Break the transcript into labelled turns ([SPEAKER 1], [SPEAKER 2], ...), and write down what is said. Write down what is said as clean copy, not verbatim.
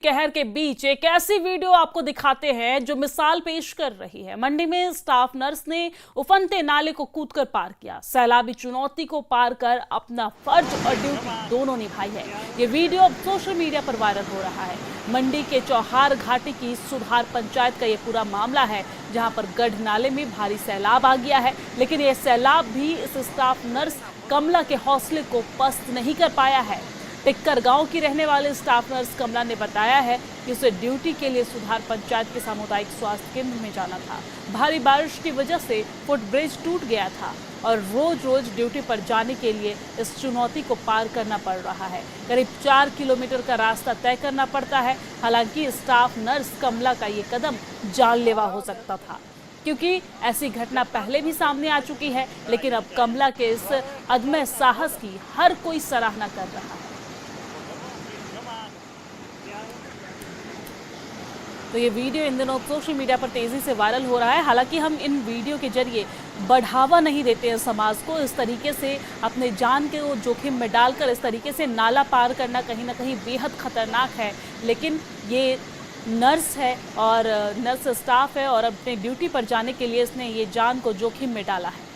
[SPEAKER 1] कहर के बीच एक ऐसी वीडियो आपको दिखाते हैं जो मिसाल पेश कर रही है। मंडी में स्टाफ नर्स ने उफनते नाले को कूदकर पार किया। सैलाबी चुनौती को पार कर अपना फर्ज और ड्यूटी दोनों निभाई है। ये वीडियो अब सोशल मीडिया पर वायरल हो रहा है। मंडी के चौहार घाटी की सुधार पंचायत का ये पूरा मामला है, जहां पर गढ़ नाले में भारी सैलाब आ गया है, लेकिन ये सैलाब भी इस स्टाफ नर्स कमला के हौसले को पस्त नहीं कर पाया है। टिक्कर गांव की रहने वाले स्टाफ नर्स कमला ने बताया है कि उसे ड्यूटी के लिए सुधार पंचायत के सामुदायिक स्वास्थ्य केंद्र में जाना था। भारी बारिश की वजह से फुटब्रिज टूट गया था और रोज रोज ड्यूटी पर जाने के लिए इस चुनौती को पार करना पड़ रहा है। करीब 4 किलोमीटर का रास्ता तय करना पड़ता है। हालांकि स्टाफ नर्स कमला का ये कदम जानलेवा हो सकता था, क्योंकि ऐसी घटना पहले भी सामने आ चुकी है, लेकिन अब कमला के इस अदम्य साहस की हर कोई सराहना कर रहा है। तो ये वीडियो इन दिनों सोशल मीडिया पर तेजी से वायरल हो रहा है। हालांकि हम इन वीडियो के जरिए बढ़ावा नहीं देते हैं समाज को। इस तरीके से अपने जान के वो जोखिम में डालकर इस तरीके से नाला पार करना कहीं ना कहीं बेहद खतरनाक है। लेकिन ये नर्स है और नर्स स्टाफ है और अपने ड्यूटी पर जाने के लिए इसने ये जान को जोखिम में डाला है।